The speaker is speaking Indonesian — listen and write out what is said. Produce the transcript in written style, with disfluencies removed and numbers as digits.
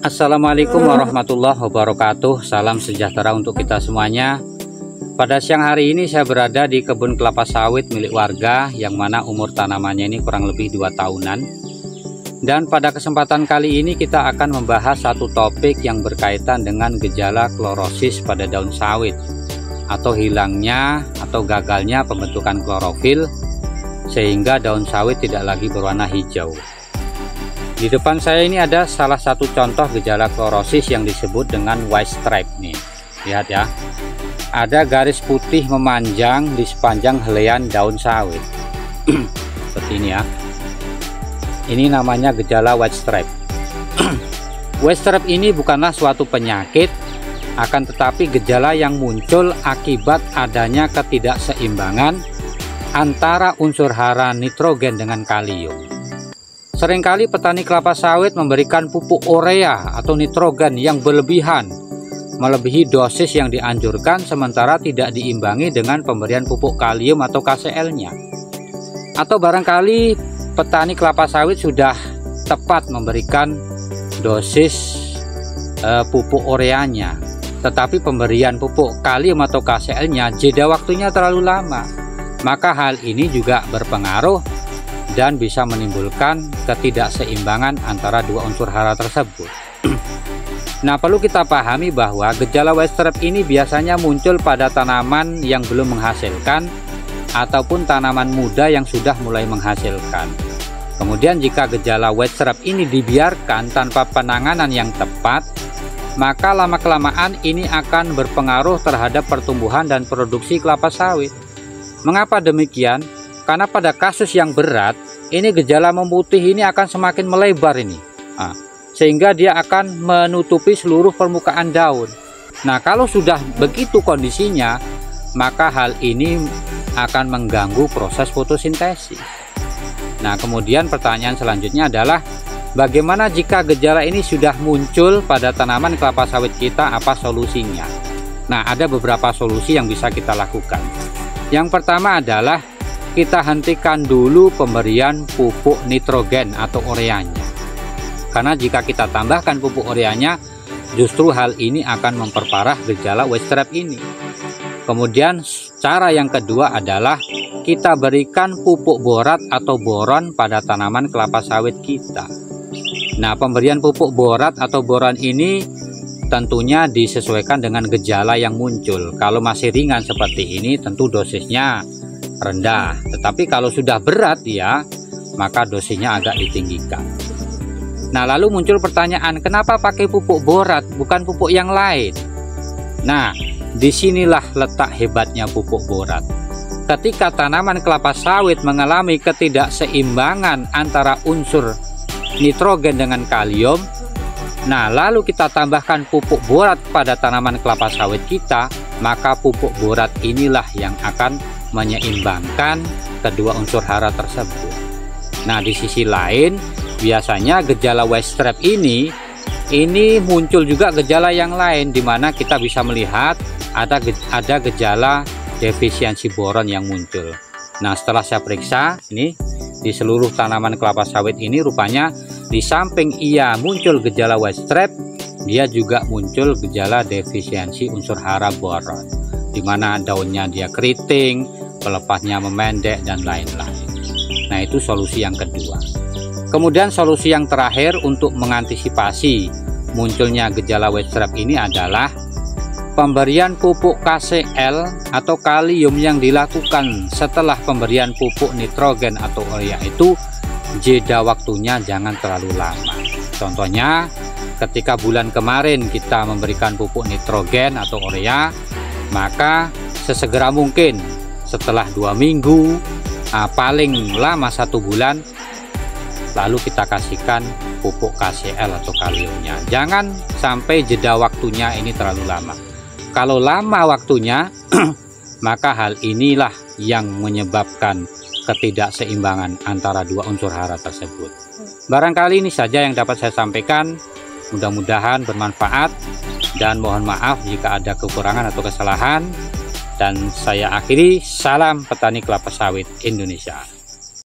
Assalamualaikum warahmatullahi wabarakatuh. Salam sejahtera untuk kita semuanya. Pada siang hari ini saya berada di kebun kelapa sawit milik warga, yang mana umur tanamannya ini kurang lebih 2 tahunan. Dan pada kesempatan kali ini kita akan membahas satu topik yang berkaitan dengan gejala klorosis pada daun sawit, atau hilangnya atau gagalnya pembentukan klorofil sehingga daun sawit tidak lagi berwarna hijau. Di depan saya ini ada salah satu contoh gejala klorosis yang disebut dengan white stripe nih. Lihat ya, ada garis putih memanjang di sepanjang helaian daun sawit seperti ini ya. Ini namanya gejala white stripe. White stripe ini bukanlah suatu penyakit, akan tetapi gejala yang muncul akibat adanya ketidakseimbangan antara unsur hara nitrogen dengan kalium. Seringkali petani kelapa sawit memberikan pupuk urea atau nitrogen yang berlebihan, melebihi dosis yang dianjurkan, sementara tidak diimbangi dengan pemberian pupuk kalium atau KCl-nya. Atau barangkali petani kelapa sawit sudah tepat memberikan dosis pupuk ureanya, tetapi pemberian pupuk kalium atau KCl-nya jeda waktunya terlalu lama. Maka hal ini juga berpengaruh dan bisa menimbulkan ketidakseimbangan antara dua unsur hara tersebut. Nah, perlu kita pahami bahwa gejala white stripe ini biasanya muncul pada tanaman yang belum menghasilkan ataupun tanaman muda yang sudah mulai menghasilkan. Kemudian jika gejala white stripe ini dibiarkan tanpa penanganan yang tepat, maka lama-kelamaan ini akan berpengaruh terhadap pertumbuhan dan produksi kelapa sawit. Mengapa demikian? Karena pada kasus yang berat, ini gejala memutih ini akan semakin melebar ini. Sehingga dia akan menutupi seluruh permukaan daun. Nah, kalau sudah begitu kondisinya, maka hal ini akan mengganggu proses fotosintesis. Nah, kemudian pertanyaan selanjutnya adalah, bagaimana jika gejala ini sudah muncul pada tanaman kelapa sawit kita, apa solusinya? Nah, ada beberapa solusi yang bisa kita lakukan. Yang pertama adalah kita hentikan dulu pemberian pupuk nitrogen atau ureanya. Karena jika kita tambahkan pupuk ureanya, justru hal ini akan memperparah gejala white stripe ini. Kemudian cara yang kedua adalah kita berikan pupuk borat atau boron pada tanaman kelapa sawit kita. Nah, pemberian pupuk borat atau boron ini tentunya disesuaikan dengan gejala yang muncul. Kalau masih ringan seperti ini, tentu dosisnya rendah. Tetapi kalau sudah berat ya, maka dosisnya agak ditinggikan. Nah, lalu muncul pertanyaan, kenapa pakai pupuk borat bukan pupuk yang lain? Nah, disinilah letak hebatnya pupuk borat. Ketika tanaman kelapa sawit mengalami ketidakseimbangan antara unsur nitrogen dengan kalium, nah lalu kita tambahkan pupuk borat pada tanaman kelapa sawit kita, maka pupuk borat inilah yang akan menyeimbangkan kedua unsur hara tersebut. Nah, di sisi lain, biasanya gejala white stripe ini muncul juga gejala yang lain, di mana kita bisa melihat ada gejala defisiensi boron yang muncul. Nah, setelah saya periksa ini di seluruh tanaman kelapa sawit ini, rupanya di samping ia muncul gejala white stripe, dia juga muncul gejala defisiensi unsur hara boron, di mana daunnya dia keriting, pelepahnya memendek dan lain-lain. Nah, itu solusi yang kedua. Kemudian solusi yang terakhir untuk mengantisipasi munculnya gejala white stripe ini adalah pemberian pupuk KCl atau kalium yang dilakukan setelah pemberian pupuk nitrogen atau urea itu jeda waktunya jangan terlalu lama. Contohnya, ketika bulan kemarin kita memberikan pupuk nitrogen atau urea, maka sesegera mungkin setelah 2 minggu, paling lama 1 bulan, lalu kita kasihkan pupuk KCl atau kaliumnya. Jangan sampai jeda waktunya ini terlalu lama. Kalau lama waktunya, maka hal inilah yang menyebabkan ketidakseimbangan antara dua unsur hara tersebut. Barangkali ini saja yang dapat saya sampaikan. Mudah-mudahan bermanfaat, dan mohon maaf jika ada kekurangan atau kesalahan. Dan saya akhiri, salam petani kelapa sawit Indonesia.